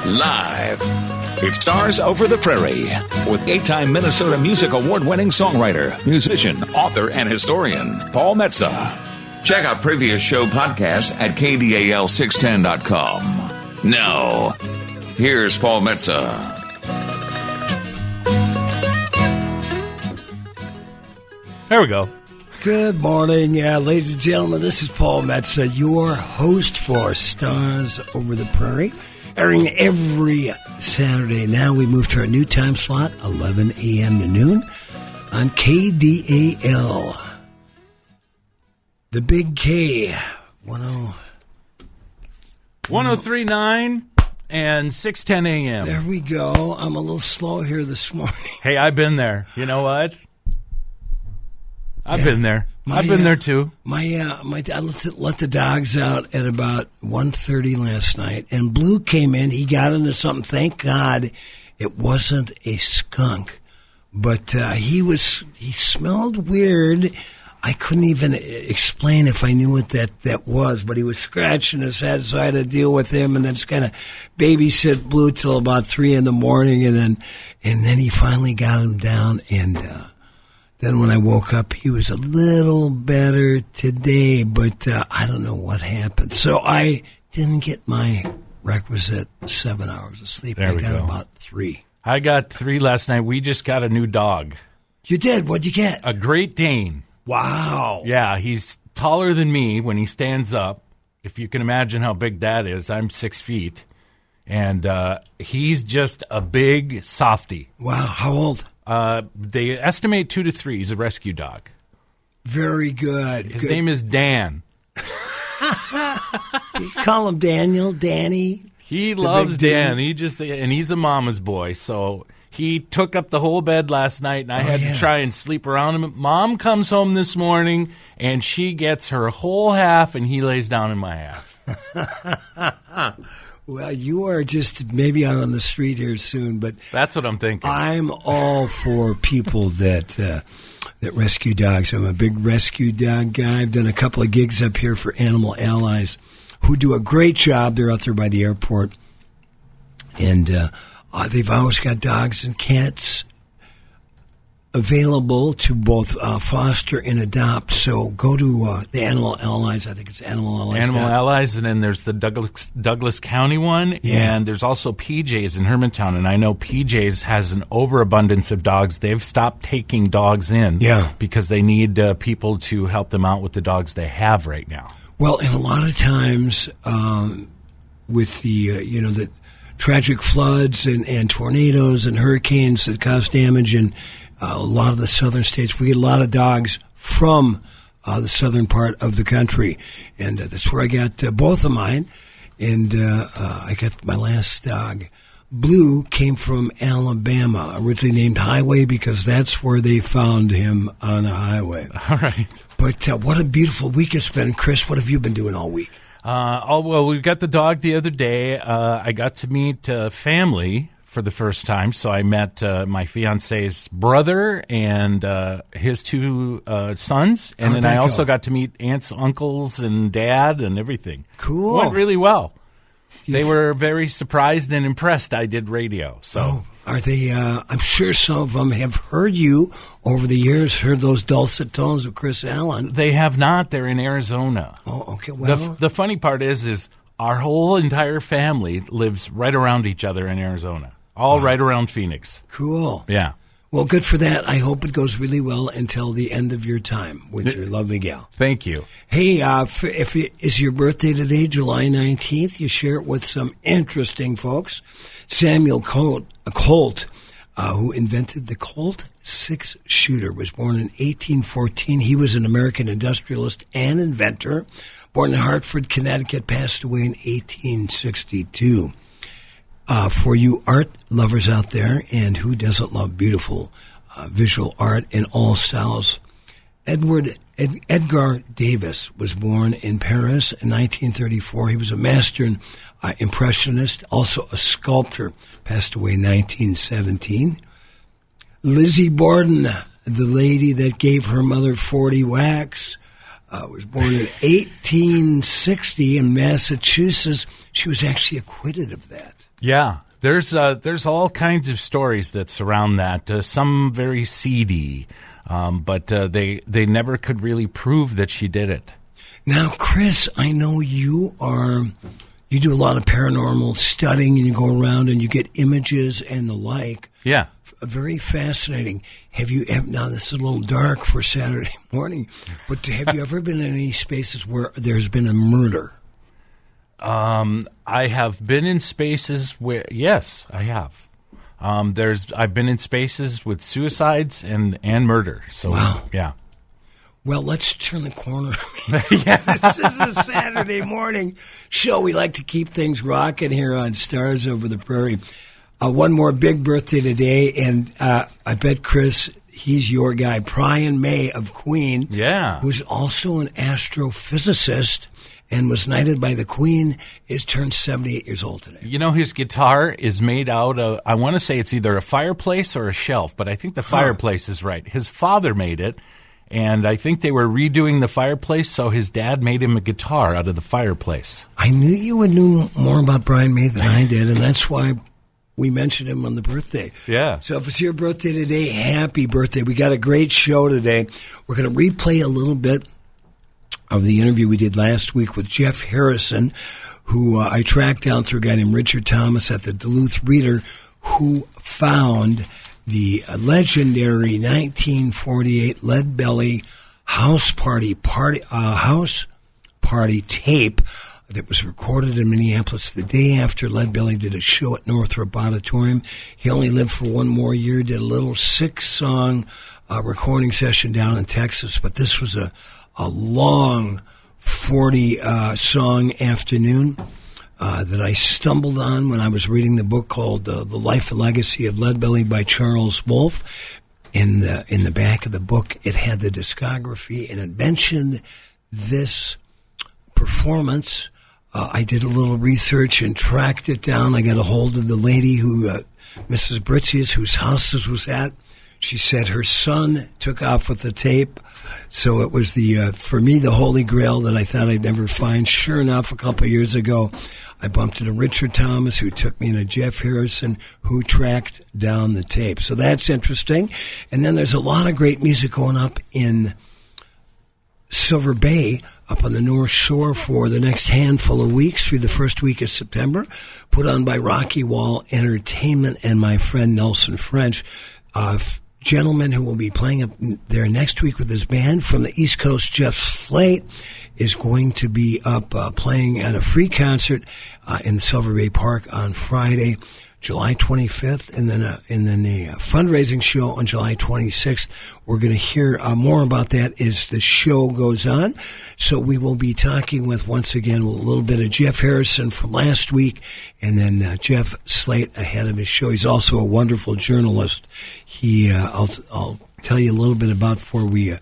Live. It's Stars Over the Prairie with 8-time Minnesota Music Award-winning songwriter, musician, author, and historian, Paul Metsa. Check out previous show podcasts at kdal610.com. Now, here's Paul Metsa. There we go. Good morning, ladies and gentlemen. This is Paul Metsa, your host for Stars Over the Prairie, airing every Saturday. Now we move to our new time slot, 11 a.m. to noon, on KDAL. The Big K, 1039 and 610 a.m. There we go. I'm a little slow here this morning. Hey, I've been there. You know what? I've been there. I've been there too. I let the dogs out at about 1:30 last night, and Blue came in. He got into something. Thank God it wasn't a skunk, but he smelled weird. I couldn't even explain if I knew what that was, but he was scratching his head, so I had to deal with him, and then just kind of babysit Blue till about 3 a.m, and then he finally got him down, and then when I woke up, he was a little better today, but I don't know what happened. So I didn't get my requisite 7 hours of sleep. I got about 3. I got 3 last night. We just got a new dog. You did? What'd you get? A Great Dane. Wow. Yeah, he's taller than me when he stands up. If you can imagine how big that is, I'm 6 feet. And he's just a big softie. Wow. How old? They estimate 2 to 3. He's a rescue dog. Very good. His name is Dan. You call him Daniel, Danny. He loves Dan. And he's a mama's boy. So he took up the whole bed last night, and I had to try and sleep around him. Mom comes home this morning, and she gets her whole half, and he lays down in my half. Well, you are just maybe out on the street here soon, but that's what I'm thinking. I'm all for people that rescue dogs. I'm a big rescue dog guy. I've done a couple of gigs up here for Animal Allies, who do a great job. They're out there by the airport, and they've always got dogs and cats available to both foster and adopt. So go to the Animal Allies. I think it's Animal Allies. Animal Allies, and then there's the Douglas County one, and there's also PJ's in Hermantown. And I know PJ's has an overabundance of dogs. They've stopped taking dogs in because they need people to help them out with the dogs they have right now. Well, and a lot of times with the the tragic floods and tornadoes and hurricanes that cause damage and a lot of the southern states, we get a lot of dogs from the southern part of the country. And that's where I got both of mine. And I got my last dog. Blue came from Alabama, originally named Highway because that's where they found him on a highway. All right. But what a beautiful week it's been. Chris, what have you been doing all week? Well, we got the dog the other day. I got to meet family for the first time. So I met my fiance's brother and his 2 sons. And then I also got to meet aunts, uncles, and dad and everything. Cool. It went really well. They were very surprised and impressed I did radio. So are they? I'm sure some of them have heard you over the years, heard those dulcet tones of Chris Allen. They have not. They're in Arizona. Oh, okay. Well, the funny part is our whole entire family lives right around each other in Arizona. All right around Phoenix. Cool. Yeah. Well, good for that. I hope it goes really well until the end of your time with your lovely gal. Thank you. Hey, if it is your birthday today, July 19th, you share it with some interesting folks. Samuel Colt, who invented the Colt 6-shooter, was born in 1814. He was an American industrialist and inventor. Born in Hartford, Connecticut, passed away in 1862. For you art lovers out there, and who doesn't love beautiful visual art in all styles, Edgar Davis was born in Paris in 1934. He was a master impressionist, also a sculptor, passed away in 1917. Lizzie Borden, the lady that gave her mother 40 whacks, Was born in 1860 in Massachusetts. She was actually acquitted of that. Yeah, there's all kinds of stories that surround that. Some very seedy, but they never could really prove that she did it. Now, Chris, I know you do a lot of paranormal studying, and you go around and you get images and the like. Yeah. Very fascinating. Now this is a little dark for Saturday morning, but have you ever been in any spaces where there's been a murder? I have been in spaces where, yes, I have. I've been in spaces with suicides and murder. So, wow. Yeah. Well, let's turn the corner. This is a Saturday morning show. We like to keep things rocking here on Stars Over the Prairie. One more big birthday today, and I bet, Chris, he's your guy, Brian May of Queen. Yeah. Who's also an astrophysicist and was knighted by the Queen, is turned 78 years old today. You know, his guitar is made out of, I want to say it's either a fireplace or a shelf, but I think the fireplace is right. His father made it, and I think they were redoing the fireplace, so his dad made him a guitar out of the fireplace. I knew you would know more about Brian May than I did, and that's why we mentioned him on the birthday. Yeah. So if it's your birthday today, happy birthday. We got a great show today. We're going to replay a little bit of the interview we did last week with Jeff Harrison, who I tracked down through a guy named Richard Thomas at the Duluth Reader, who found the legendary 1948 Lead Belly house party tape that was recorded in Minneapolis the day after Lead Belly did a show at Northrop Auditorium. He only lived for one more year, did a little 6-song recording session down in Texas, but this was a long 40-song afternoon that I stumbled on when I was reading the book called The Life and Legacy of Lead Belly by Charles Wolfe. In the back of the book, it had the discography, and it mentioned this performance. I did a little research and tracked it down. I got a hold of the lady who, Mrs. Britzius, whose house this was at. She said her son took off with the tape. So it was for me, the holy grail that I thought I'd never find. Sure enough, a couple of years ago, I bumped into Richard Thomas, who took me into Jeff Harrison, who tracked down the tape. So that's interesting. And then there's a lot of great music going up in Silver Bay, up on the North Shore for the next handful of weeks through the first week of September, put on by Rocky Wall Entertainment and my friend Nelson French, gentleman who will be playing up there next week with his band from the East Coast. Jeff Slate is going to be up playing at a free concert in Silver Bay Park on Friday, July 25th, and then a fundraising show on July 26th. We're going to hear more about that as the show goes on. So we will be talking with, once again, a little bit of Jeff Harrison from last week, and then Jeff Slate ahead of his show. He's also a wonderful journalist. I'll tell you a little bit about before we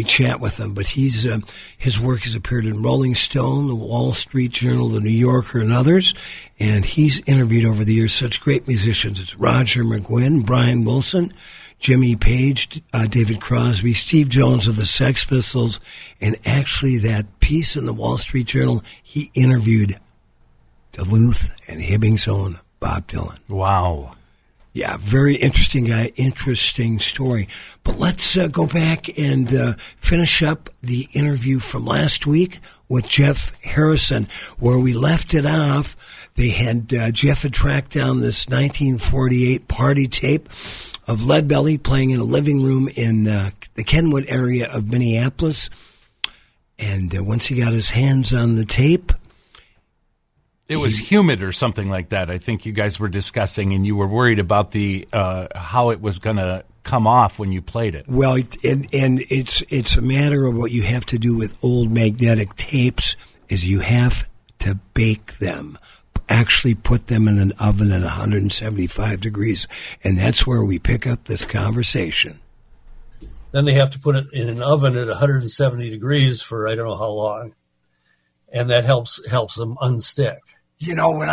chat with him, but his work has appeared in Rolling Stone, the Wall Street Journal, the New Yorker, and others, and he's interviewed over the years such great musicians as Roger McGuinn, Brian Wilson, Jimmy Page, David Crosby, Steve Jones of the Sex Pistols, and actually that piece in the Wall Street Journal, he interviewed Duluth and Hibbing's own Bob Dylan. Wow. Yeah, very interesting guy, interesting story. But let's go back and finish up the interview from last week with Jeff Harrison, where we left it off. They had Jeff had tracked down this 1948 party tape of Lead Belly playing in a living room in the Kenwood area of Minneapolis. And once he got his hands on the tape, it was humid or something like that. I think you guys were discussing, and you were worried about the how it was going to come off when you played it. Well, and it's a matter of what you have to do with old magnetic tapes is you have to bake them, actually put them in an oven at 175 degrees, and that's where we pick up this conversation. Then they have to put it in an oven at 170 degrees for I don't know how long, and that helps them unstick. You know, when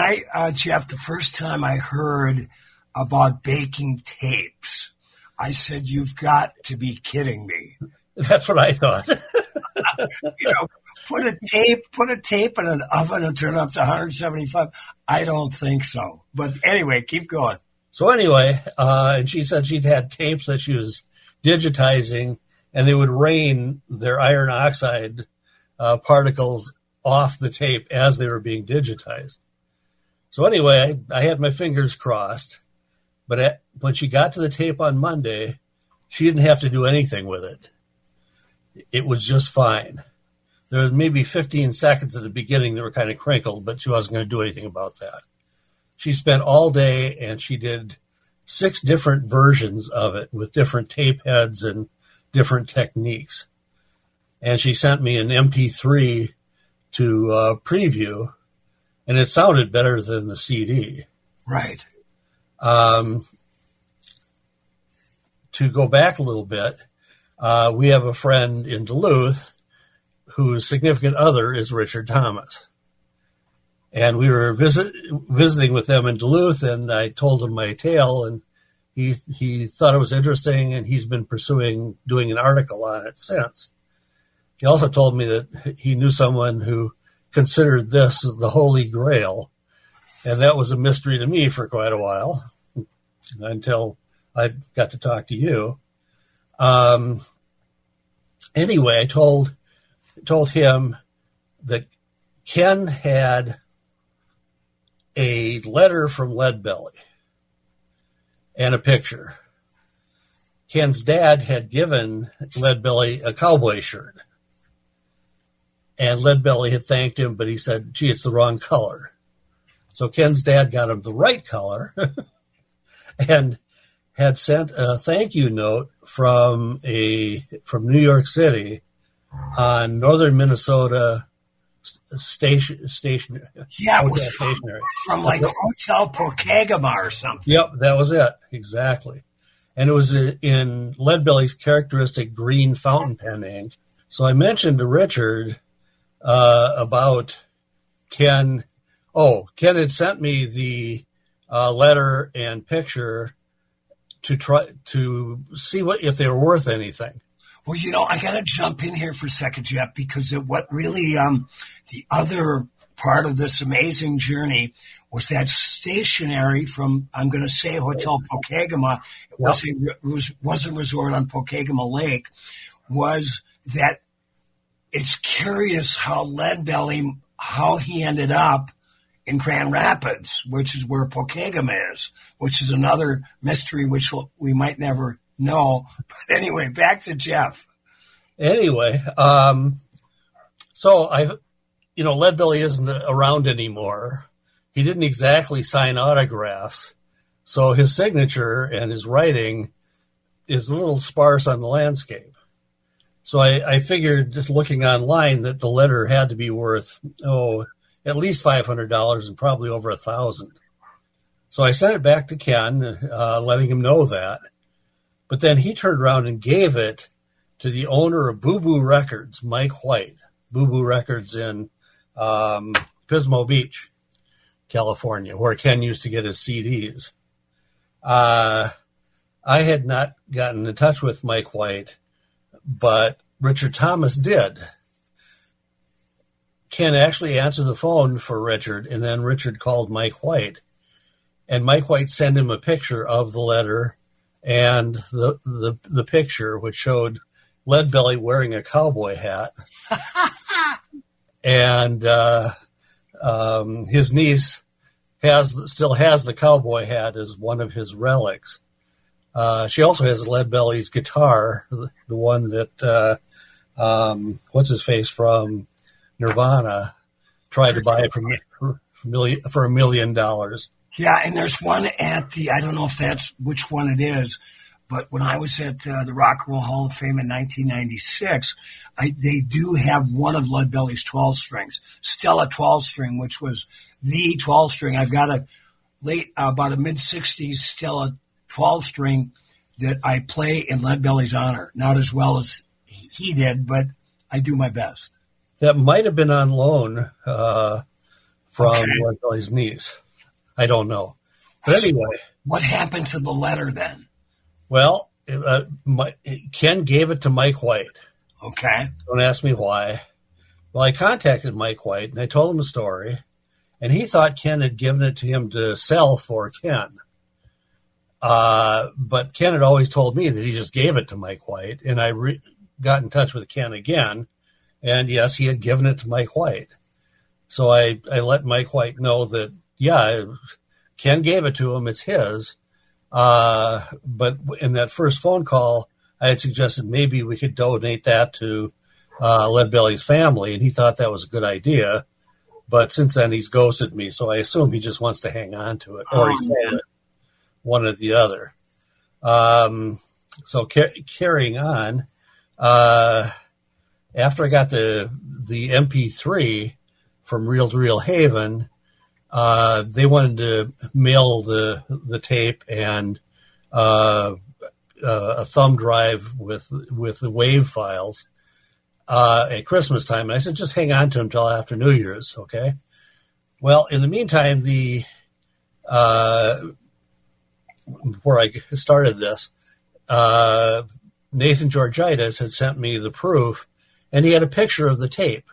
Jeff, the first time I heard about baking tapes, I said, "You've got to be kidding me." That's what I thought. Put a tape in an oven and turn it up to 175. I don't think so. But anyway, keep going. So anyway, and she said she'd had tapes that she was digitizing, and they would rain their iron oxide particles off the tape as they were being digitized. So anyway, I had my fingers crossed, but when she got to the tape on Monday, she didn't have to do anything with it. It was just fine. There was maybe 15 seconds at the beginning that were kind of crinkled, but she wasn't going to do anything about that. She spent all day and she did 6 different versions of it with different tape heads and different techniques. And she sent me an MP3 to preview, and it sounded better than the CD. Right. To go back a little bit, we have a friend in Duluth whose significant other is Richard Thomas. And we were visiting with them in Duluth, and I told him my tale, and he thought it was interesting, and he's been pursuing doing an article on it since. He also told me that he knew someone who considered this the Holy Grail, and that was a mystery to me for quite a while, until I got to talk to you. Anyway, I told him that Ken had a letter from Leadbelly and a picture. Ken's dad had given Leadbelly a cowboy shirt, and Leadbelly had thanked him, but he said, gee, it's the wrong color. So Ken's dad got him the right color and had sent a thank you note from New York City on northern Minnesota stationery. Yeah, it was from like Hotel Pokegama or something. Yep, that was it. Exactly. And it was in Leadbelly's characteristic green fountain pen ink. So I mentioned to Richard about Ken. Oh, Ken had sent me the letter and picture to try to see if they were worth anything. Well, I got to jump in here for a second, Jeff, because what really the other part of this amazing journey was that stationery from, I'm going to say, Hotel Pokegama. It was a resort on Pokegama Lake. Was that it's curious how Leadbelly, how he ended up in Grand Rapids, which is where Pokegama is, which is another mystery which we might never know. But anyway, back to Jeff. Anyway, so Leadbelly isn't around anymore. He didn't exactly sign autographs, so his signature and his writing is a little sparse on the landscape. So I figured, just looking online, that the letter had to be worth, at least $500 and probably over $1,000. So I sent it back to Ken, letting him know that. But then he turned around and gave it to the owner of Boo Boo Records, Mike White. Boo Boo Records in Pismo Beach, California, where Ken used to get his CDs. I had not gotten in touch with Mike White, but Richard Thomas did. Ken actually answered the phone for Richard, and then Richard called Mike White. And Mike White sent him a picture of the letter and the picture, which showed Leadbelly wearing a cowboy hat. And his niece still has the cowboy hat as one of his relics. She also has Leadbelly's guitar, the one that what's his face from Nirvana tried to buy for $1 million. Yeah, and there's one at I don't know if that's which one it is, but when I was at the Rock and Roll Hall of Fame in 1996, they do have one of Leadbelly's 12 strings, still a 12 string, which was the 12 string. I've got about a mid-60s still a 12 string that I play in Leadbelly's honor. Not as well as he did, but I do my best. That might have been on loan from Leadbelly's niece. I don't know. But anyway. What happened to the letter then? Well, Ken gave it to Mike White. Okay. Don't ask me why. Well, I contacted Mike White, and I told him the story, and he thought Ken had given it to him to sell for Ken. But Ken had always told me that he just gave it to Mike White, and I got in touch with Ken again, and yes, he had given it to Mike White. So I let Mike White know that, yeah, Ken gave it to him, it's his. But in that first phone call, I had suggested maybe we could donate that to Leadbelly's family, and he thought that was a good idea. But since then, he's ghosted me, so I assume he just wants to hang on to it, or he sold it, one or the other. So carrying on, after I got the MP3 from Reel to Reel Haven, they wanted to mail the tape and a thumb drive with the WAV files at Christmas time. And I said, just hang on to them until after New Year's, okay? Well, in the meantime, before I started this, Nathan Georgitis had sent me the proof, and he had a picture of the tape.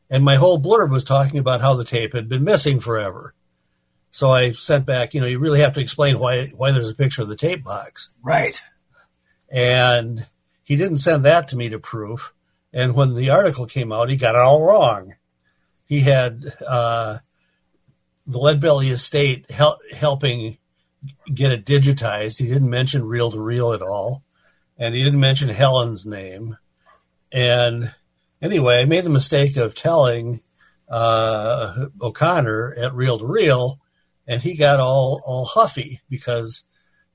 And my whole blurb was talking about how the tape had been missing forever. So I sent back, you really have to explain why there's a picture of the tape box. Right. And he didn't send that to me to proof. And when the article came out, he got it all wrong. He had the Leadbelly estate helping get it digitized. He didn't mention Reel to Reel at all. And he didn't mention Helen's name. And anyway, I made the mistake of telling O'Connor at Reel to Reel, and he got all huffy because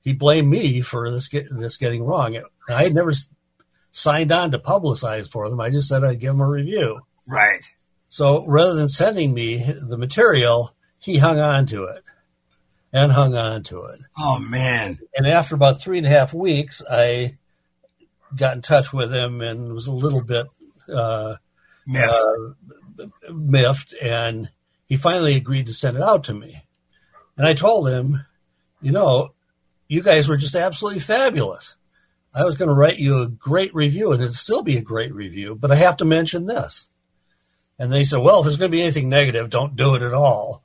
he blamed me for this getting wrong. I had never signed on to publicize for them. I just said I'd give them a review. Right. So rather than sending me the material, he hung on to it and hung on to it. Oh, man. And after about 3.5 weeks, I got in touch with him and was a little bit miffed, and he finally agreed to send it out to me. And I told him, you guys were just absolutely fabulous. I was going to write you a great review, and it'd still be a great review, but I have to mention this. And they said, well, if there's going to be anything negative, don't do it at all.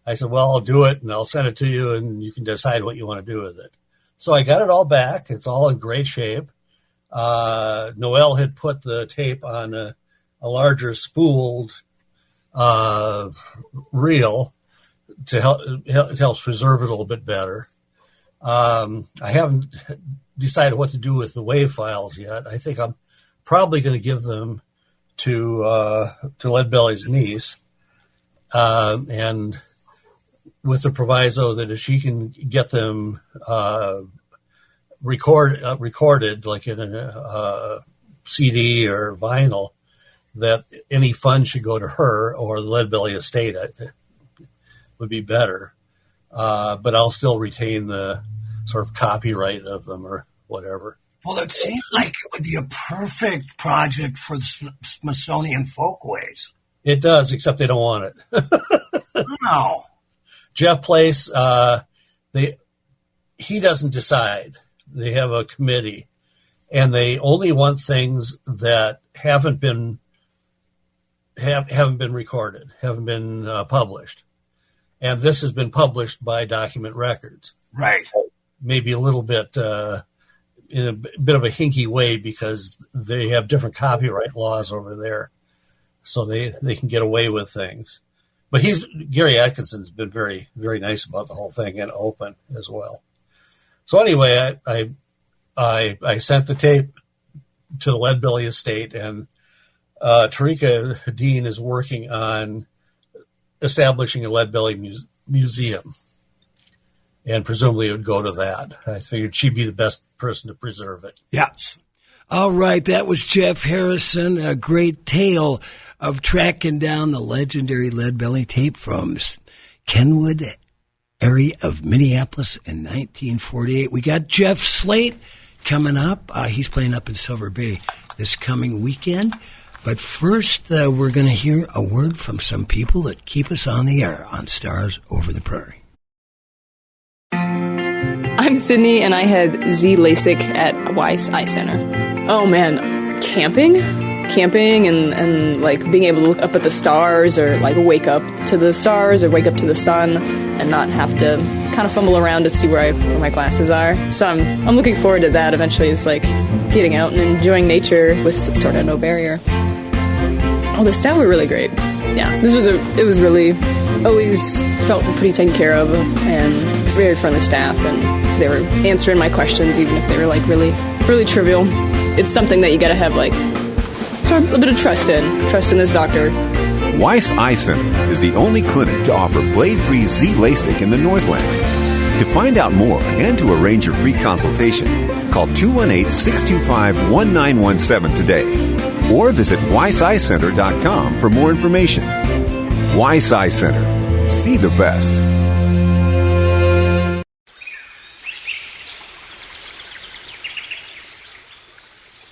I said, well, I'll do it, and I'll send it to you, and you can decide what you want to do with it. So I got it all back. It's all in great shape. Noel had put the tape on a larger spooled reel to help preserve it a little bit better. I haven't decided what to do with the WAV files yet. I think I'm probably going to give them to Leadbelly's niece, and with the proviso that if she can get them recorded, like in a CD or vinyl, that any funds should go to her or the Leadbelly estate. Would be better. But I'll still retain the sort of copyright of them or whatever. Well, it seems like it would be a perfect project for the Smithsonian Folkways. It does, except they don't want it. No. Jeff Place, he doesn't decide. They have a committee, and they only want things that haven't been recorded, haven't been published. And this has been published by Document Records. Right. Maybe a little bit in a bit of a hinky way because they have different copyright laws over there, so they can get away with things. But Gary Atkinson's been very, very nice about the whole thing and open as well. So anyway, I sent the tape to the Leadbelly estate, and Tarika Dean is working on establishing a Leadbelly museum, and presumably it would go to that. I figured she'd be the best person to preserve it. Yes. All right, that was Jeff Harrison, a great tale of tracking down the legendary Leadbelly tape from Kenwood area of Minneapolis in 1948. We got Jeff Slate coming up. He's playing up in Silver Bay this coming weekend. But first, we're going to hear a word from some people that keep us on the air on Stars Over the Prairie. I'm Sydney, and I had Z LASIK at Weiss Eye Center. Oh man, camping and like being able to look up at the stars, or like wake up to the stars or wake up to the sun and not have to kind of fumble around to see where my glasses are. So I'm looking forward to that eventually. It's like getting out and enjoying nature with sort of no barrier. Oh, the staff were really great. Yeah, it was really, always felt pretty taken care of, and very friendly staff, and they were answering my questions even if they were like really, really trivial. It's something that you gotta have like sort of a bit of trust in this doctor. Weiss Eye Center is the only clinic to offer blade-free Z LASIK in the Northland. To find out more and to arrange your free consultation, call 218-625-1917 today or visit weisseyecenter.com for more information. Weiss Eye Center. See the best.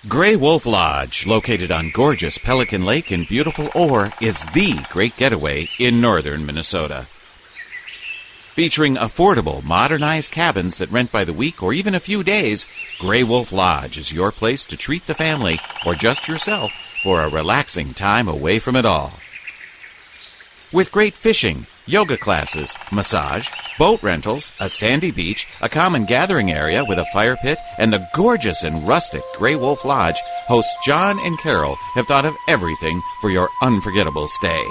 Gray Wolf Lodge, located on gorgeous Pelican Lake in beautiful Orr, is the great getaway in northern Minnesota. Featuring affordable, modernized cabins that rent by the week or even a few days, Gray Wolf Lodge is your place to treat the family or just yourself for a relaxing time away from it all. With great fishing, yoga classes, massage, boat rentals, a sandy beach, a common gathering area with a fire pit, and the gorgeous and rustic Gray Wolf Lodge, hosts John and Carol have thought of everything for your unforgettable stay.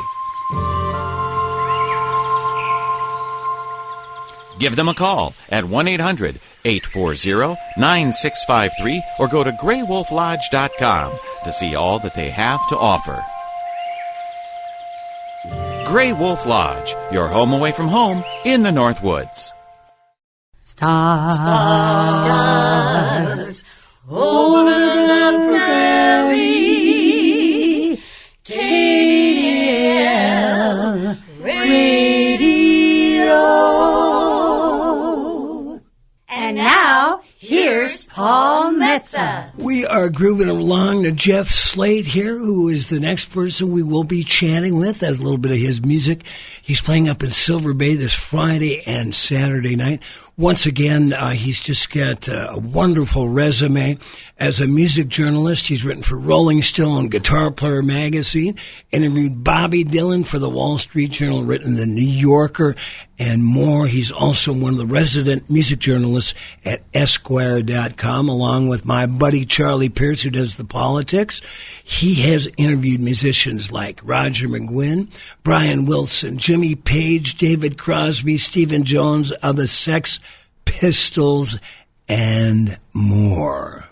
Give them a call at 1-800-840-9653 or go to graywolflodge.com to see all that they have to offer. Gray Wolf Lodge, your home away from home in the North Woods. Stars, stars, over the prairie, KDL Radio. And now, here's Paul Metsa. We are grooving along to Jeff Slate here, who is the next person we will be chatting with. As a little bit of his music. He's playing up in Silver Bay this Friday and Saturday night. Once again, he's just got a wonderful resume. As a music journalist, he's written for Rolling Stone, Guitar Player magazine, interviewed Bobby Dylan for the Wall Street Journal, written the New Yorker, and more. He's also one of the resident music journalists at Esquire.com, along with my buddy Charlie Pierce, who does the politics. He has interviewed musicians like Roger McGuinn, Brian Wilson, Jimmy Page, David Crosby, Stephen Jones of the Sex Pistols, and more.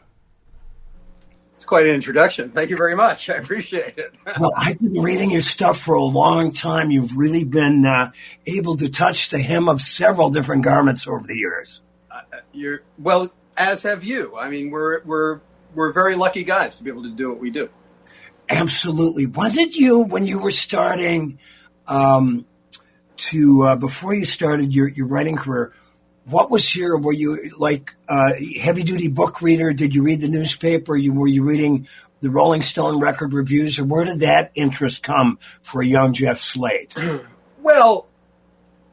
It's quite an introduction. Thank you very much. I appreciate it. Well, I've been reading your stuff for a long time. You've really been able to touch the hem of several different garments over the years. Well, as have you. I mean, we're very lucky guys to be able to do what we do. Absolutely. When you were starting before you started your writing career, were you like heavy duty book reader? Did you read the newspaper? Were you reading the Rolling Stone record reviews, or where did that interest come for a young Jeff Slate? Well,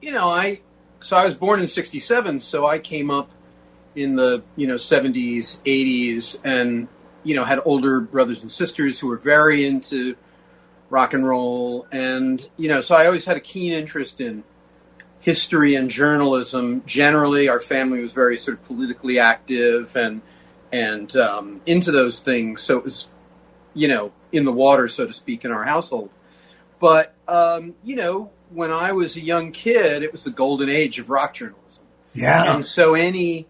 I was born in '67, so I came up in the 70s, 80s, and had older brothers and sisters who were very into rock and roll, and so I always had a keen interest in history and journalism. Generally, our family was very sort of politically active and into those things. So it was, in the water, so to speak, in our household. But, when I was a young kid, it was the golden age of rock journalism. Yeah. And so any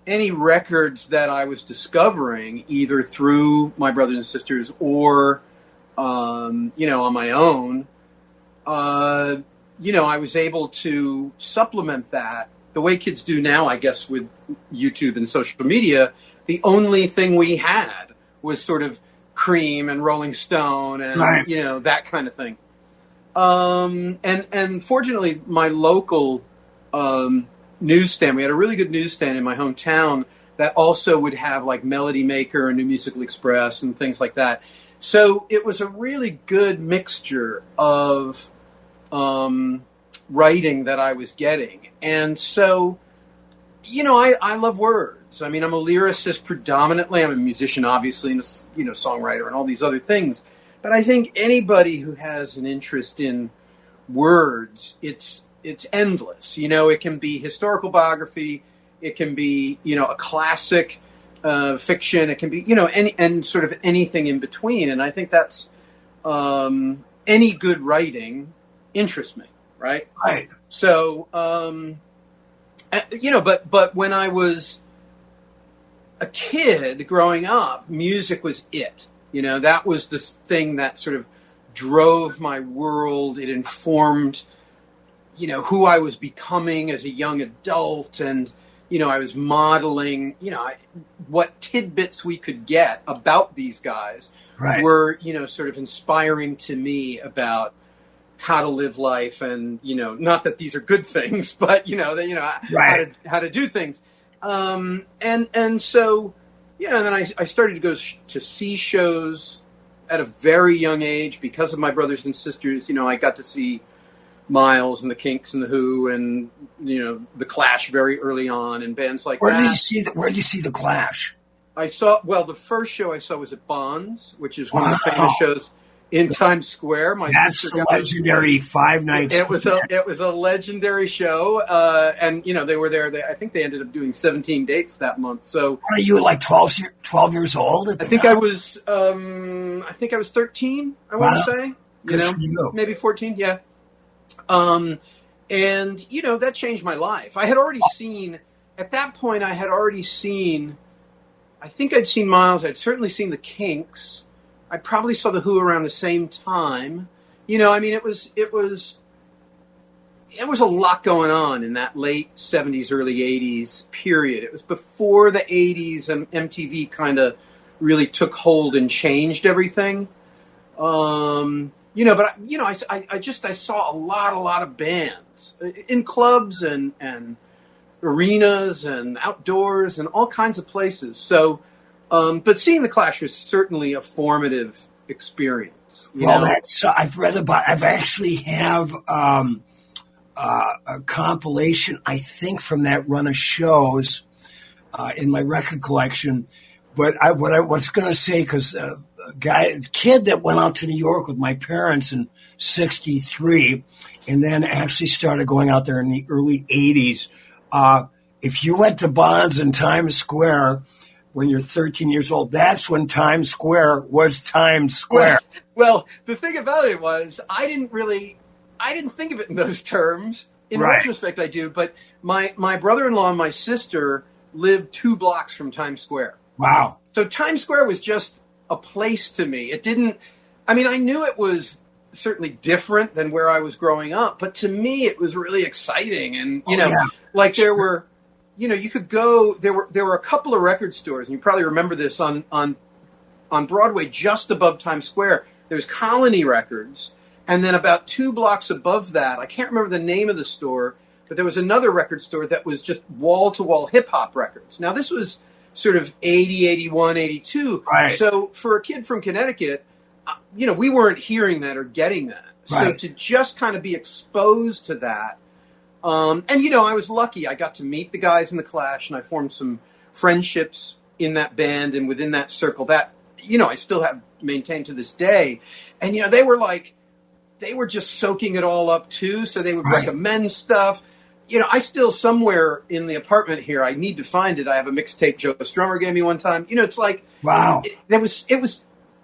records that I was discovering, either through my brothers and sisters or, on my own, I was able to supplement that the way kids do now, I guess, with YouTube and social media. The only thing we had was sort of Cream and Rolling Stone and, right. That kind of thing. And fortunately, my local newsstand, we had a really good newsstand in my hometown that also would have like Melody Maker and New Musical Express and things like that. So it was a really good mixture of writing that I was getting. And so, I love words. I mean, I'm a lyricist predominantly. I'm a musician, obviously, and a songwriter and all these other things. But I think anybody who has an interest in words, it's endless. It can be historical biography, it can be a classic fiction, it can be and sort of anything in between. And I think that's any good writing interests me, right? Right. So but when I was a kid growing up, music was it. That was this thing that sort of drove my world. It informed, who I was becoming as a young adult. And, I was modeling, what tidbits we could get about these guys were, sort of inspiring to me about how to live life. And, not that these are good things, but, how to do things. And so, and then I started to go to see shows at a very young age because of my brothers and sisters. I got to see Miles and the Kinks and the Who and, the Clash very early on and bands like that. Where did you see the Clash? I saw, the first show I saw was at Bonds, which is one of the famous shows in Times Square. That's the legendary 5 nights. It was a legendary show, and they were there. I think they ended up doing 17 dates that month. So, what are you, like 12 years old? I think I was 13. I want to say, Good for you. Maybe 14. Yeah. And that changed my life. I had already seen at that point. I think I'd seen Miles. I'd certainly seen the Kinks. I probably saw the Who around the same time. It was a lot going on in that late 70s, early 80s period. It was before the 80s and MTV kind of really took hold and changed everything. I saw a lot of bands in clubs and arenas and outdoors and all kinds of places. So, but seeing the Clash was certainly a formative experience. I've actually have a compilation, I think, from that run of shows in my record collection. But what I was going to say, because a kid that went out to New York with my parents in '63, and then actually started going out there in the early '80s. If you went to Bonds in Times Square when you're 13 years old, that's when Times Square was Times Square. Well, the thing about it was I didn't think of it in those terms. In retrospect, I do. But my brother-in-law and my sister lived 2 blocks from Times Square. Wow. So Times Square was just a place to me. I knew it was certainly different than where I was growing up, but to me it was really exciting. And, there were, you could go, there were a couple of record stores, and you probably remember this on Broadway, just above Times Square. There's Colony Records. And then about 2 blocks above that, I can't remember the name of the store, but there was another record store that was just wall-to-wall hip-hop records. Now, this was sort of 80, 81, 82. Right. So for a kid from Connecticut, we weren't hearing that or getting that. Right. So to just kind of be exposed to that. I was lucky. I got to meet the guys in the Clash, and I formed some friendships in that band and within that circle that, I still have maintained to this day. And, they were just soaking it all up too. So they would recommend stuff. I still, somewhere in the apartment here, I need to find it. I have a mixtape Joe Strummer gave me one time. It's like, wow. It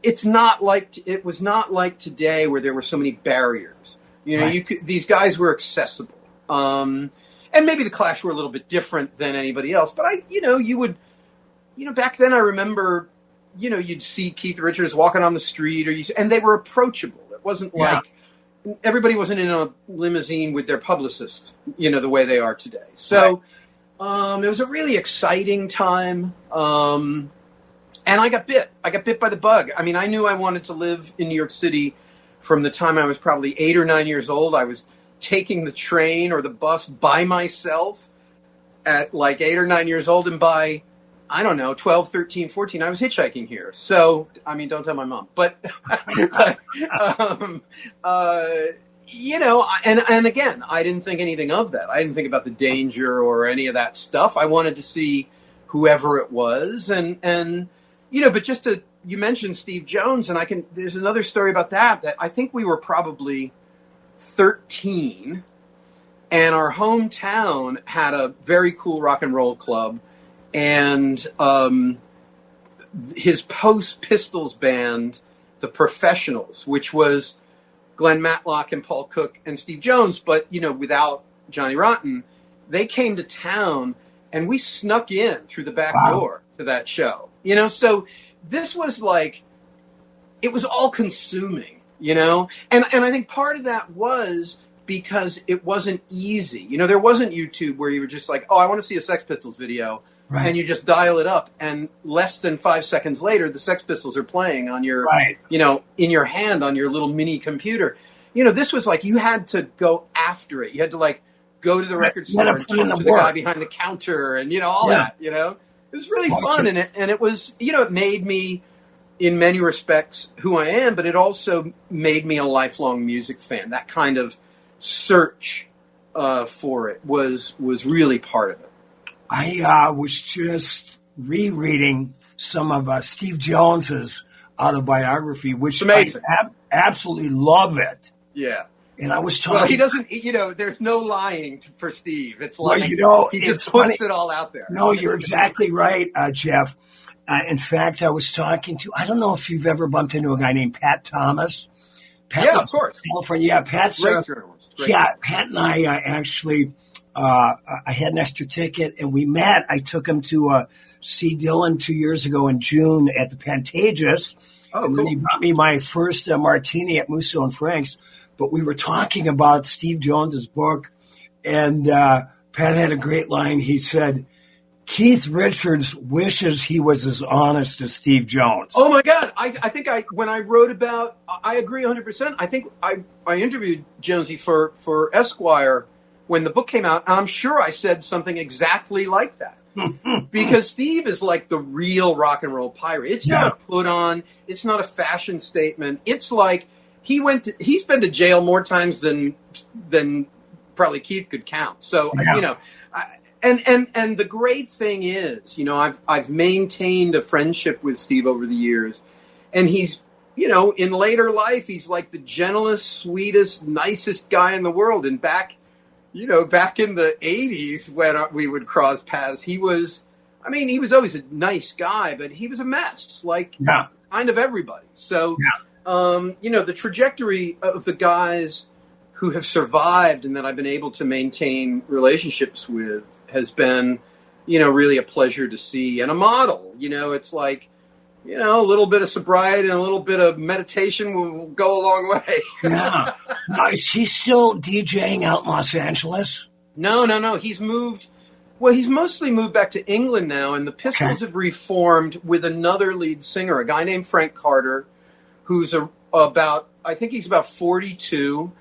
was not like today where there were so many barriers. These guys were accessible. And maybe the Clash were a little bit different than anybody else, but you would, back then I remember, you'd see Keith Richards walking on the street and they were approachable. It wasn't like, everybody wasn't in a limousine with their publicist, the way they are today. So it was a really exciting time. And I got bit. I got bit by the bug. I mean, I knew I wanted to live in New York City from the time I was probably 8 or 9 years old. I was taking the train or the bus by myself at like 8 or 9 years old. And by, 12, 13, 14, I was hitchhiking here. So, don't tell my mom. But and again, I didn't think anything of that. I didn't think about the danger or any of that stuff. I wanted to see whoever it was, and but just you mentioned Steve Jones, and there's another story about that I think we were probably 13, and our hometown had a very cool rock and roll club, and his post-Pistols band, the Professionals, which was Glenn Matlock and Paul Cook and Steve Jones, but, without Johnny Rotten, they came to town, and we snuck in through the back door to that show. So this was like, it was all consuming, and I think part of that was because it wasn't easy. There wasn't YouTube where you were just like, oh, I want to see a Sex Pistols video. Right. And you just dial it up, and less than 5 seconds later, the Sex Pistols are playing on your, in your hand on your little mini computer. This was like you had to go after it. You had to go to the record store and talk to the guy behind the counter, and all that. It was really fun, and it was it made me, in many respects, who I am, but it also made me a lifelong music fan. That kind of search for it was really part of it. I was just rereading some of Steve Jones's autobiography, which I absolutely love it. Yeah. And I was talking. Well, he doesn't, there's no lying for Steve. It's like, he just puts it all out there. No, you're exactly right, Jeff. In fact, I was talking to, I don't know if you've ever bumped into a guy named Pat Thomas. Pat of course. California. Yeah, Pat's great journalist. Pat and I actually. I had an extra ticket, and we met. I took him to see Dylan 2 years ago in June at the Pantages. And then he brought me my first martini at Musso and Frank's. But we were talking about Steve Jones's book, and Pat had a great line. He said, Keith Richards wishes he was as honest as Steve Jones. Oh, my God. I think when I wrote about, I agree 100%. I think I interviewed Jonesy for Esquire when the book came out, I'm sure I said something exactly like that. Because Steve is like the real rock and roll pirate. It's not a put on. It's not a fashion statement. It's like he's been to jail more times than probably Keith could count. So, and the great thing is, I've maintained a friendship with Steve over the years, and he's, in later life, he's like the gentlest, sweetest, nicest guy in the world. And back in the 80s when we would cross paths, he was always a nice guy, but he was a mess, kind of everybody. So, the trajectory of the guys who have survived and that I've been able to maintain relationships with has been, really a pleasure to see, and a model. It's like, a little bit of sobriety and a little bit of meditation will go a long way. Yeah. Now, is he still DJing out in Los Angeles? No. He's moved. Well, he's mostly moved back to England now, and the Pistols have reformed with another lead singer, a guy named Frank Carter, who's about 42,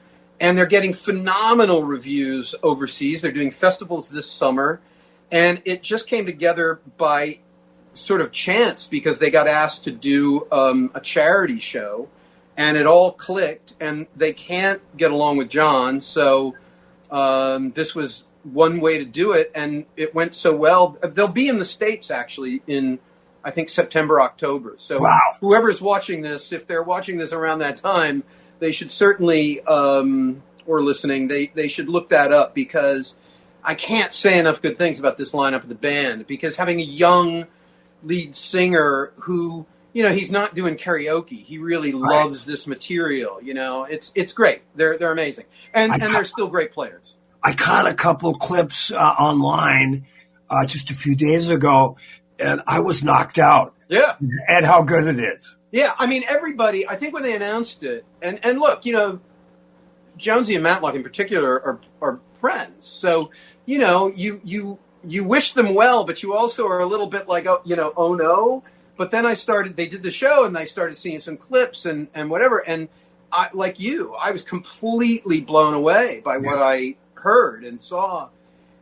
and they're getting phenomenal reviews overseas. They're doing festivals this summer, and it just came together by sort of chance because they got asked to do a charity show, and it all clicked, and they can't get along with John, so this was one way to do it, and it went so well. They'll be in the States, actually, in, I think, September, October. So whoever's watching this, if they're watching this around that time, they should certainly, or listening, they should look that up, because I can't say enough good things about this lineup of the band, because having a young lead singer who, he's not doing karaoke. He really loves this material. It's great. They're amazing, and they're still great players. I caught a couple of clips online just a few days ago, and I was knocked out. Yeah, at how good it is. Yeah, everybody. I think when they announced it, and look, Jonesy and Matlock in particular are friends. So you wish them well, but you also are a little bit like, oh no. But then they did the show, and I started seeing some clips and whatever. And I was completely blown away by what I heard and saw.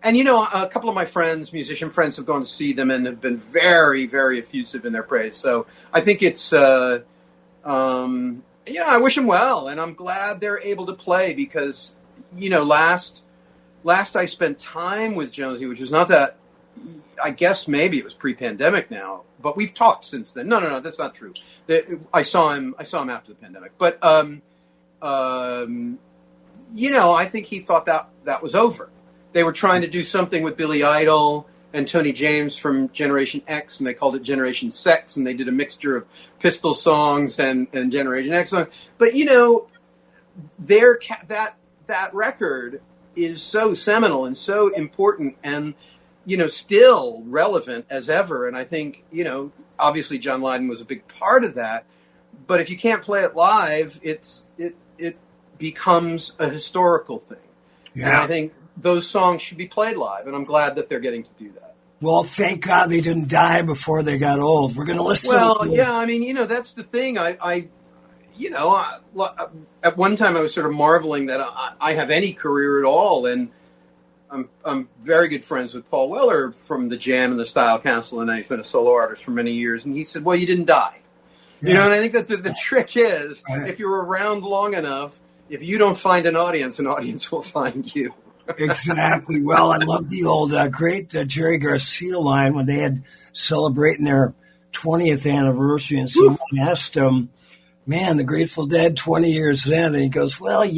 And, a couple of my friends, musician friends, have gone to see them and have been very, very effusive in their praise. So I think it's, I wish them well, and I'm glad they're able to play because, last I spent time with Jonesy, which was not that, I guess maybe it was pre-pandemic now, but we've talked since then. No, that's not true. I saw him after the pandemic, but I think he thought that was over. They were trying to do something with Billy Idol and Tony James from Generation X, and they called it Generation Sex, and they did a mixture of Pistol songs and Generation X songs. But that record is so seminal and so important, and still relevant as ever. And I think obviously John Lydon was a big part of that. But if you can't play it live, it becomes a historical thing. Yeah. And I think those songs should be played live, and I'm glad that they're getting to do that. Well, thank God they didn't die before they got old. We're going to listen. Well, yeah, I mean, that's the thing. At one time I was sort of marveling that I have any career at all, and I'm very good friends with Paul Weller from the Jam and the Style Council, and He's been a solo artist for many years, and he said, "Well, you didn't die." Yeah. And I think that the trick is, if you're around long enough, if you don't find an audience will find you. Exactly. Well, I love the old great Jerry Garcia line when they had celebrating their 20th anniversary, and someone asked him, "Man, the Grateful Dead 20 years in," and he goes, "Well,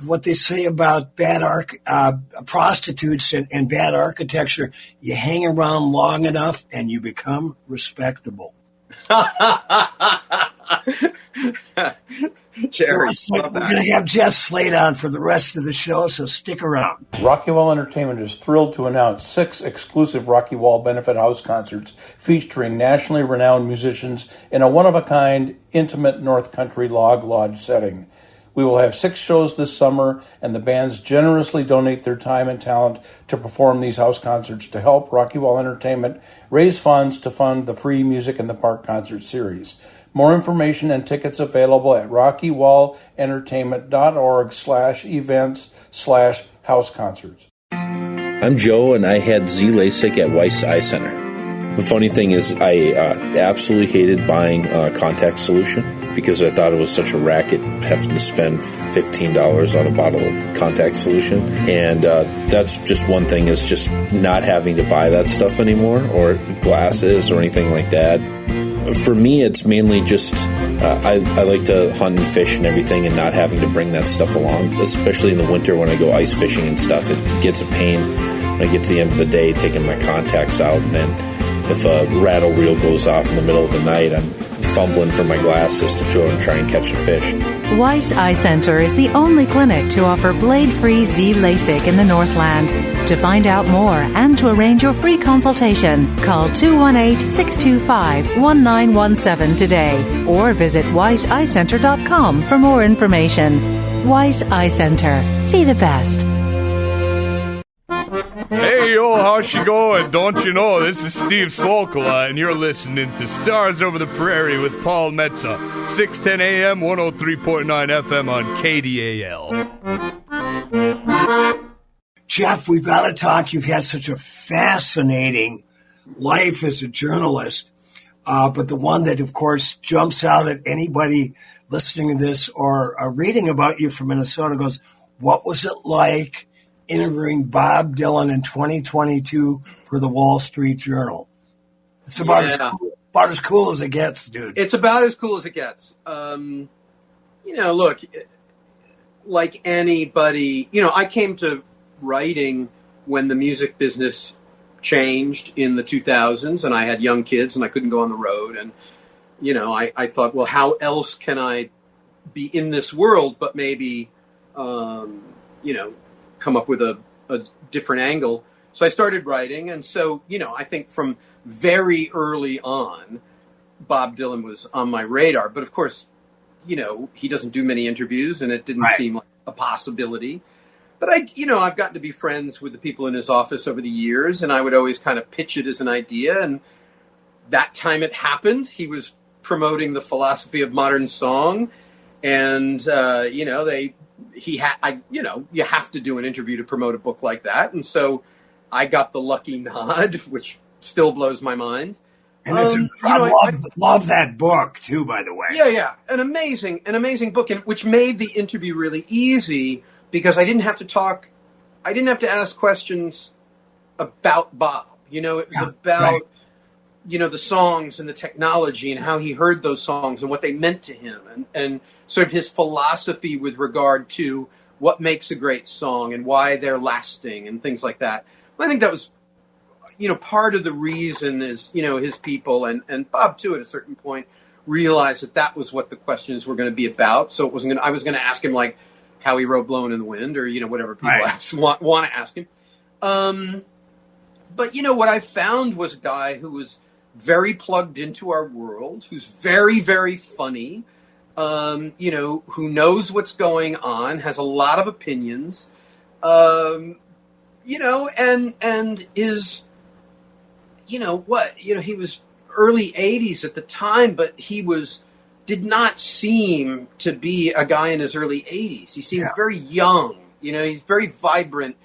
what they say about bad prostitutes and bad architecture, you hang around long enough and you become respectable." Jerry, we're going to have Jeff Slade on for the rest of the show, so stick around. Rocky Wall Entertainment is thrilled to announce 6 exclusive Rocky Wall benefit house concerts featuring nationally renowned musicians in a one-of-a-kind, intimate North Country log lodge setting. We will have 6 shows this summer, and the bands generously donate their time and talent to perform these house concerts to help Rocky Wall Entertainment raise funds to fund the free Music in the Park concert series. More information and tickets available at rockywallentertainment.org/events/house concerts. I'm Joe, and I had Z LASIK at Weiss Eye Center. The funny thing is I absolutely hated buying a contact solution because I thought it was such a racket having to spend $15 on a bottle of contact solution. And that's just one thing, is just not having to buy that stuff anymore, or glasses or anything like that. For me, it's mainly just I like to hunt and fish and everything, and not having to bring that stuff along, especially in the winter when I go ice fishing and stuff. It gets a pain when I get to the end of the day taking my contacts out, and then if a rattle reel goes off in the middle of the night, I'm fumbling for my glasses to try and catch a fish. Weiss Eye Center is the only clinic to offer blade-free Z LASIK in the Northland. To find out more and to arrange your free consultation, call 218-625-1917 today, or visit weisseyecenter.com for more information. Weiss Eye Center. See the best. Hey, yo, how's she going? Don't you know, this is Steve Solkola, and you're listening to Stars Over the Prairie with Paul Metsa, 610 AM, 103.9 FM on KDAL. Jeff, we've got to talk. You've had such a fascinating life as a journalist, but the one that, of course, jumps out at anybody listening to this or reading about you from Minnesota goes, what was it like interviewing Bob Dylan in 2022 for the Wall Street Journal? It's about as cool as it gets, dude. It's about as cool as it gets. Look, like anybody, I came to writing when the music business changed in the 2000s, and I had young kids and I couldn't go on the road. And, I thought, well, how else can I be in this world, but maybe, come up with a different angle. So I started writing. And so, I think from very early on, Bob Dylan was on my radar. But of course, he doesn't do many interviews, and it didn't seem like a possibility. But I've gotten to be friends with the people in his office over the years, and I would always kind of pitch it as an idea. And that time it happened. He was promoting the philosophy of modern song, and you have to do an interview to promote a book like that. And so I got the lucky nod, which still blows my mind. And I love that book too, by the way. Yeah. An amazing book, which made the interview really easy because I didn't have to ask questions about Bob. It was about, the songs and the technology and how he heard those songs and what they meant to him and sort of his philosophy with regard to what makes a great song and why they're lasting and things like that. I think that was, part of the reason is, his people and Bob too at a certain point realized that was what the questions were going to be about. So I was going to ask him like how he wrote Blowin' in the Wind or, whatever people want to ask him. But, what I found was a guy who was very plugged into our world, who's very, very funny, who knows what's going on, has a lot of opinions, and is, he was early 80s at the time, but he did not seem to be a guy in his early 80s. He seemed very young, he's very vibrant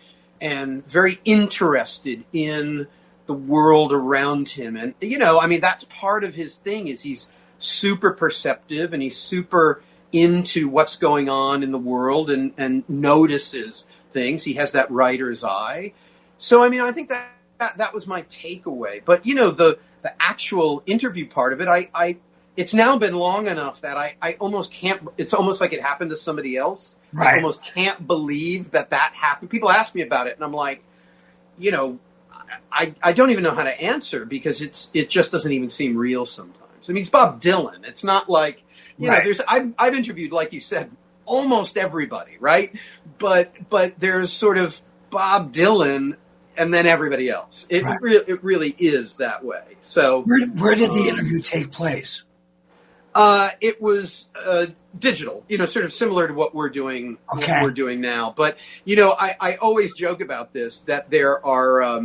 and very interested in the world around him. And, that's part of his thing is he's super perceptive and he's super into what's going on in the world and notices things. He has that writer's eye. So, I think that was my takeaway. But, the actual interview part of it, it's now been long enough that I almost can't, it's almost like it happened to somebody else. Right. I almost can't believe that happened. People ask me about it and I'm like, I don't even know how to answer because it just doesn't even seem real sometimes. It's Bob Dylan. It's not like, I've interviewed, like you said, almost everybody, right? But there's sort of Bob Dylan and then everybody else. It really is that way. So where did the interview take place? It was digital, sort of similar to what we're doing. Okay. What we're doing now. But I always joke about this that there are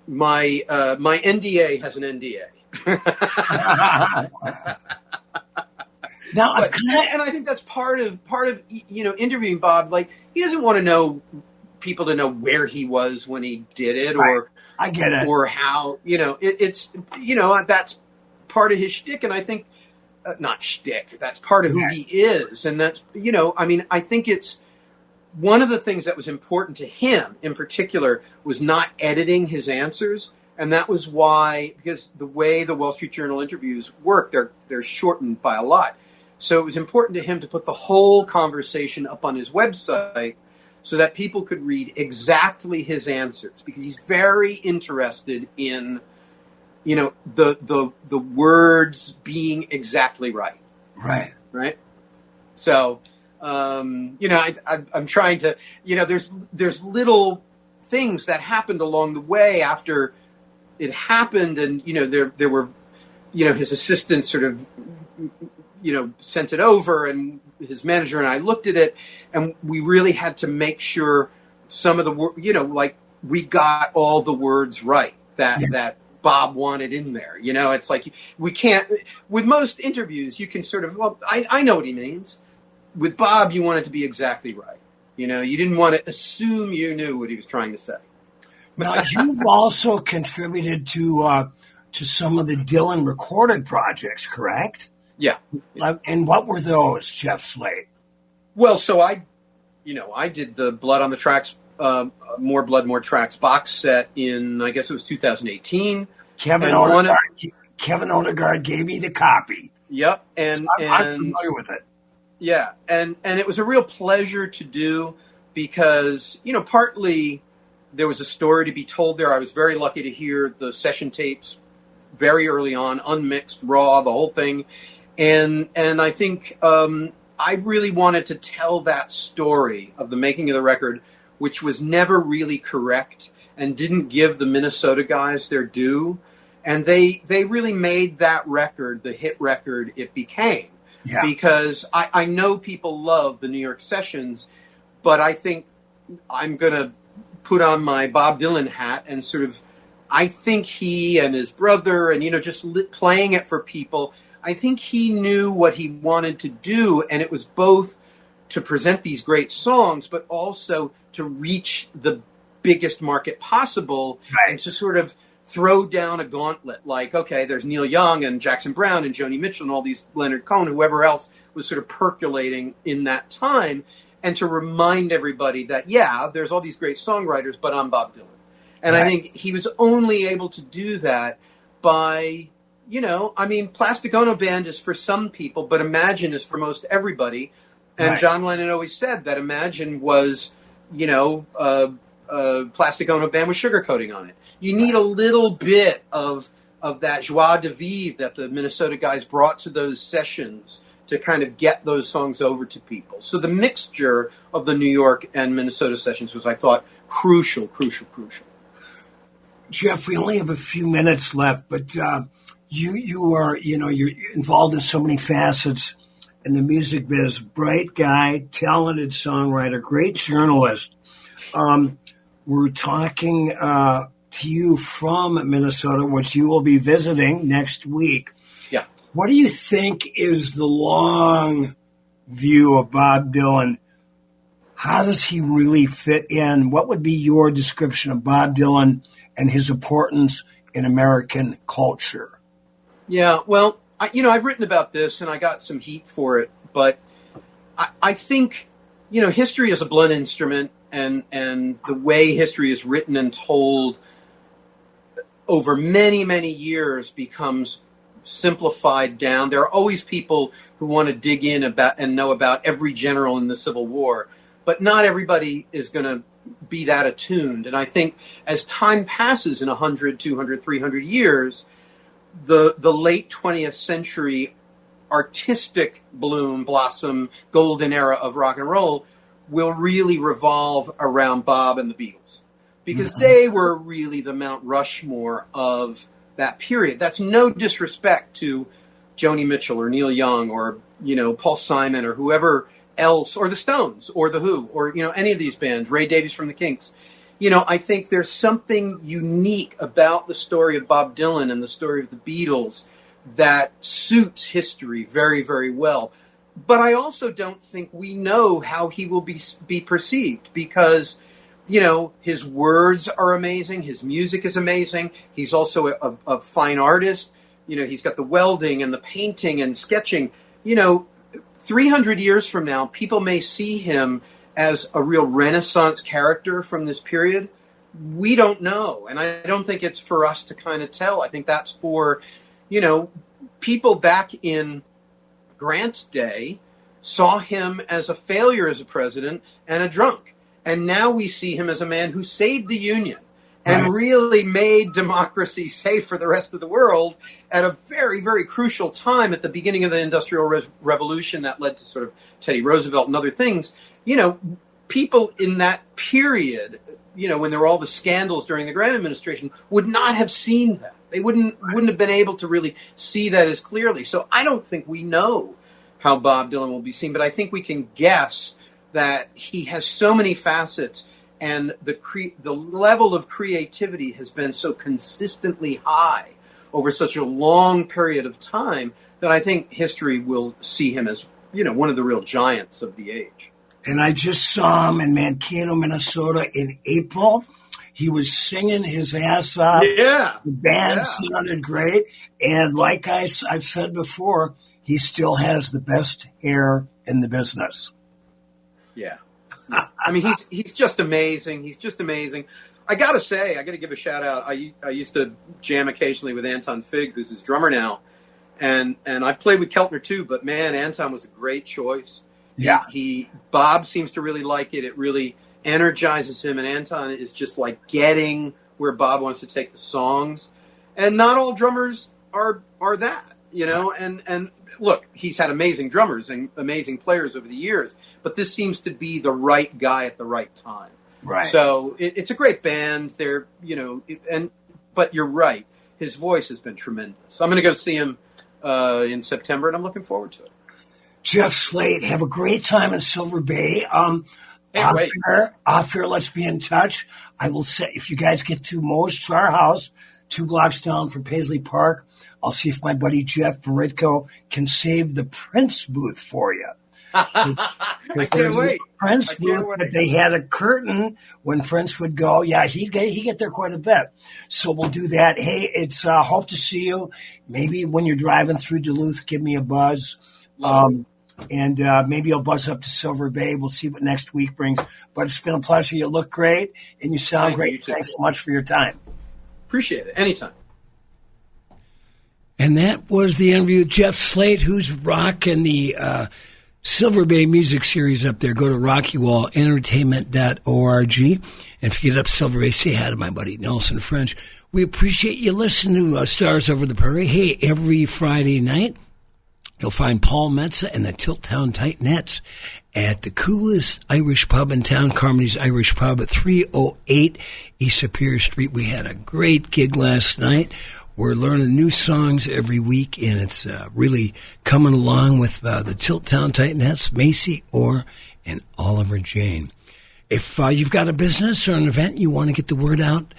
my NDA has an NDA. Now, and I think that's part of interviewing Bob. Like he doesn't want to people to know where he was when he did it, or I get it, or how it's that's part of his shtick, and I think not shtick. That's part of who he is, and that's I think it's one of the things that was important to him in particular was not editing his answers. And that was why, because the way the Wall Street Journal interviews work, they're shortened by a lot. So it was important to him to put the whole conversation up on his website so that people could read exactly his answers, because he's very interested in, the words being exactly right. Right. Right. So, I'm trying to, there's little things that happened along the way after it happened, and there were his assistant sort of sent it over, and his manager and I looked at it, and we really had to make sure some of the like we got all the words right that Bob wanted in there. It's like we can't with most interviews you can sort of I know what he means. With Bob you want it to be exactly right. You didn't want to assume you knew what he was trying to say. Now, you've also contributed to some of the Dylan recorded projects, correct? Yeah. And what were those, Jeff Slate? Well, so I did the Blood on the Tracks, More Blood, More Tracks box set in, I guess it was 2018. Kevin Odegaard gave me the copy. Yep. And I'm familiar with it. Yeah. And it was a real pleasure to do because, partly there was a story to be told there. I was very lucky to hear the session tapes very early on, unmixed, raw, the whole thing. And I think I really wanted to tell that story of the making of the record, which was never really correct and didn't give the Minnesota guys their due. And they really made that record the hit record it became. Yeah. Because I know people love the New York sessions, but I think I'm going to put on my Bob Dylan hat and sort of, I think he and his brother and, just playing it for people, I think he knew what he wanted to do. And it was both to present these great songs, but also to reach the biggest market possible and to sort of throw down a gauntlet like, okay, there's Neil Young and Jackson Browne and Joni Mitchell and all these, Leonard Cohen, whoever else was sort of percolating in that time, and to remind everybody that, yeah, there's all these great songwriters, but I'm Bob Dylan. And I think he was only able to do that by, Plastic Ono Band is for some people, but Imagine is for most everybody. And John Lennon always said that Imagine was, Plastic Ono Band with sugarcoating on it. You need a little bit of that joie de vivre that the Minnesota guys brought to those sessions to kind of get those songs over to people. So the mixture of the New York and Minnesota sessions was, I thought, crucial. Jeff, we only have a few minutes left, but you are, you're involved in so many facets in the music biz. Bright guy, talented songwriter, great journalist. We're talking to you from Minnesota, which you will be visiting next week. Yeah. What do you think is the long view of Bob Dylan? How does he really fit in? What would be your description of Bob Dylan and his importance in American culture? Yeah, well, I've written about this and I got some heat for it, but I think, history is a blunt instrument, and the way history is written and told over many, many years becomes simplified down. There are always people who want to dig in about and know about every general in the Civil War, but not everybody is going to be that attuned. And I think as time passes in 100, 200, 300 years, the late 20th century artistic blossom, golden era of rock and roll will really revolve around Bob and the Beatles, because they were really the Mount Rushmore of that period. That's no disrespect to Joni Mitchell or Neil Young or, Paul Simon or whoever else, or the Stones or the Who or, any of these bands, Ray Davies from the Kinks. I think there's something unique about the story of Bob Dylan and the story of the Beatles that suits history very, very well. But I also don't think we know how he will be perceived, because, his words are amazing. His music is amazing. He's also a fine artist. He's got the welding and the painting and sketching. 300 years from now, people may see him as a real Renaissance character from this period. We don't know. And I don't think it's for us to kind of tell. I think that's for, people back in Grant's day saw him as a failure as a president and a drunk. And now we see him as a man who saved the Union and really made democracy safe for the rest of the world at a very, very crucial time at the beginning of the Industrial Revolution that led to sort of Teddy Roosevelt and other things. People in that period, when there were all the scandals during the Grant administration, would not have seen that. They wouldn't have been able to really see that as clearly. So I don't think we know how Bob Dylan will be seen, but I think we can guess that he has so many facets, and the level of creativity has been so consistently high over such a long period of time that I think history will see him as, one of the real giants of the age. And I just saw him in Mankato, Minnesota in April. He was singing his ass off. Yeah. The band sounded great. And like I've said before, he still has the best hair in the business. Yeah. I mean, he's just amazing. He's just amazing. I got to give a shout out. I used to jam occasionally with Anton Fig, who's his drummer now. And I played with Keltner too, but man, Anton was a great choice. Yeah. Bob seems to really like it. It really energizes him, and Anton is just like getting where Bob wants to take the songs. And not all drummers are that, and look, he's had amazing drummers and amazing players over the years, but this seems to be the right guy at the right time. Right. So it's a great band. They're, but you're right. His voice has been tremendous. I'm going to go see him in September, and I'm looking forward to it. Jeff Slate, have a great time in Silver Bay. Off here, let's be in touch. I will say, if you guys get to our house, 2 blocks down from Paisley Park, I'll see if my buddy Jeff Baritko can save the Prince booth for you. I can't wait. Prince booth, but they had a curtain when Prince would go. Yeah, he'd get there quite a bit. So we'll do that. Hey, it's hope to see you. Maybe when you're driving through Duluth, give me a buzz. And maybe you'll buzz up to Silver Bay. We'll see what next week brings. But it's been a pleasure. You look great, and you sound great. Thanks so much for your time. Appreciate it. Anytime. And that was the interview with Jeff Slate, who's rocking the Silver Bay Music Series up there. Go to RockyWallEntertainment.org. And if you get up Silver Bay, say hi to my buddy Nelson French. We appreciate you listening to Stars Over the Prairie. Hey, every Friday night, you'll find Paul Metsa and the Tilttown Titanettes at the coolest Irish pub in town, Carmody's Irish Pub at 308 East Superior Street. We had a great gig last night. We're learning new songs every week, and it's really coming along with the Tilttown Titanettes, Macy Orr, and Oliver Jane. If you've got a business or an event you want to get the word out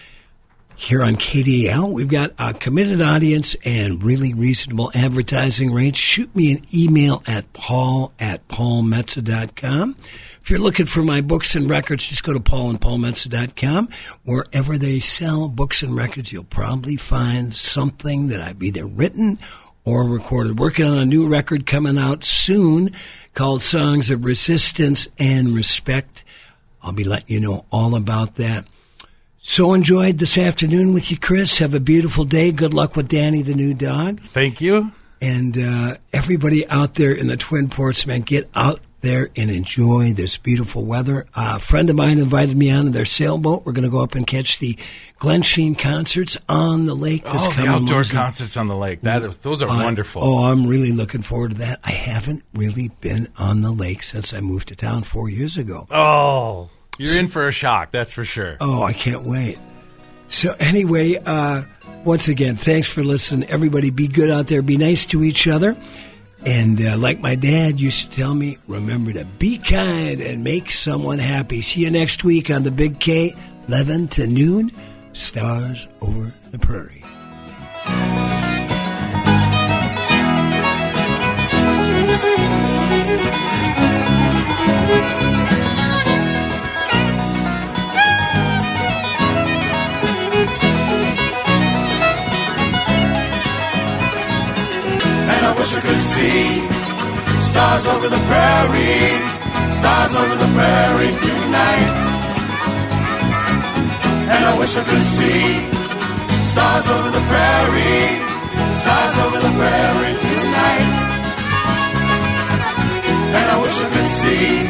here on KDAL, we've got a committed audience and really reasonable advertising rates. Shoot me an email at paul@paulmetsa.com. If you're looking for my books and records, just go to paulandpaulmetsa.com. Wherever they sell books and records, you'll probably find something that I've either written or recorded. Working on a new record coming out soon called Songs of Resistance and Respect. I'll be letting you know all about that. So enjoyed this afternoon with you, Chris. Have a beautiful day. Good luck with Danny, the new dog. Thank you. And everybody out there in the Twin Ports, man, get out there and enjoy this beautiful weather. A friend of mine invited me onto their sailboat. We're going to go up and catch the Glen Sheen concerts on the lake this coming the outdoor Wednesday. Concerts on the lake. Those are wonderful. Oh, I'm really looking forward to that. I haven't really been on the lake since I moved to town 4 years ago. Oh, you're in for a shock, that's for sure. Oh, I can't wait. So anyway, once again, thanks for listening. Everybody be good out there. Be nice to each other. And like my dad used to tell me, remember to be kind and make someone happy. See you next week on the Big K, 11 to noon, Stars Over the Prairie. I wish I could see stars over the prairie, stars over the prairie tonight. And I wish I could see stars over the prairie, stars over the prairie tonight. And I wish I could see